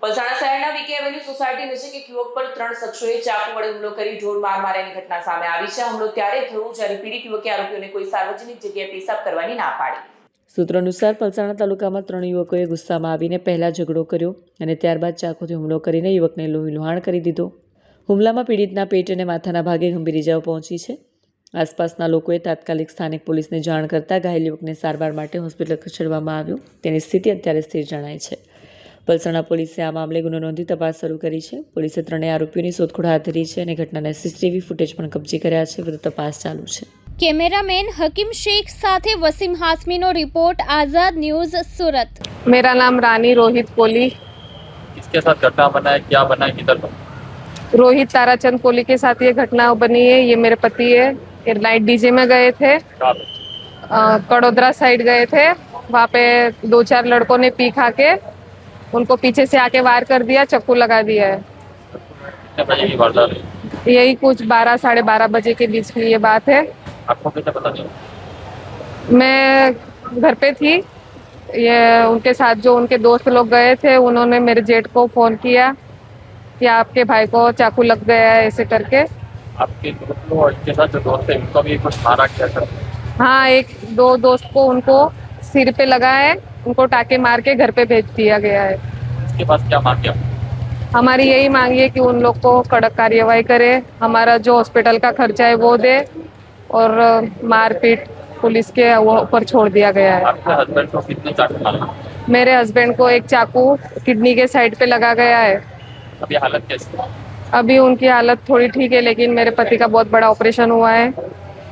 પલસાણા શહેરના VK avenue society નજીક એક યુવક પર 3 શખ્સોએ ચાકુ વડે હુમલો કરી ઢોર માર માર્યાની ઘટના સામે આવી છે. હુમલો ત્યારે થયો જ્યારે પીડિત યુવકે આરોપીઓને કોઈ સાર્વજનિક જગ્યાએ પેશાબ કરવાની ના પાડી. સૂત્રો અનુસાર પલસાણા તાલુકામાં 3 યુવકોએ ગુસ્સામાં આવીને પહેલા ઝઘડો કર્યો અને ત્યારબાદ ચાકુથી હુમલો કરીને યુવકને લોહીલુહાણ કરી દીધો. હુમલામાં પીડિતના પેટ અને માથાના ભાગે ગંભીર ઇજાઓ પહોંચી છે. આસપાસના લોકોએ તાત્કાલિક સ્થાનિક પોલીસને જાણ કરતા ઘાયલ યુવકને સારવાર માટે હોસ્પિટલ ખસેડવામાં આવ્યો. તેની સ્થિતિ અત્યારે સ્થિર જણાય છે. પલસાણા પોલીસે આ મામલે ગુનો નોંધી તપાસ શરૂ કરી છે. પોલીસે 3 આરોપીઓની શોધખોળ હાથ ધરી છે અને ઘટનાના સીસીટીવી ફૂટેજ પણ કબજે કર્યા છે. વધુ તપાસ ચાલુ છે. कैमरामैन हकीम शेख साथे वसीम हाशमीनो रिपोर्ट आजाद न्यूज सूरत। मेरा नाम रानी रोहित कोली। किसके साथ घटना बना है, क्या बना है, किधर बना? रोहित ताराचंद कोली के साथ ये घटना बनी है। ये मेरे पति है। ये नाइट डीजे में गए थे, कड़ोदरा साइड गए थे। वहाँ पे 2-4 लड़कों ने पी खा के उनको पीछे से आके वार कर दिया, चाकू लगा दिया है। कितने बजे की वारदात है? यही कुछ 12 साढ़े 12 बजे के बीच की ये बात है। आपको कैसे पता चला? मैं घर पे थी। ये उनके साथ जो उनके दोस्त लोग गए थे, उन्होंने मेरे जेठ को फ़ोन किया कि आपके भाई को चाकू लग गया है, ऐसे करके। आपके दोस्तों और इनके साथ जो दोस्त है उनको भी कुछ मारा क्या था? हाँ, 1-2 दोस्त को उनको सिर पे लगा है, उनको टाके मार के घर पे भेज दिया गया है। इसके पास क्या मांग किया? हमारी यही मांग है कि उन लोग को कड़क कार्यवाही करे, हमारा जो हॉस्पिटल का खर्चा है वो दे, और मारपीट पुलिस के ऊपर छोड़ दिया गया है। आपके हस्बैंड को कितने चाकू मारा? मेरे हस्बैंड को एक चाकू किडनी के साइड पे लगा गया है। अभी हालत कैसी है? अभी उनकी हालत थोड़ी ठीक है, लेकिन मेरे पति का बहुत बड़ा ऑपरेशन हुआ है।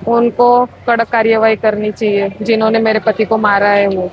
उनको कड़क कार्यवाही करनी चाहिए, जिन्होंने मेरे पति को मारा है वो।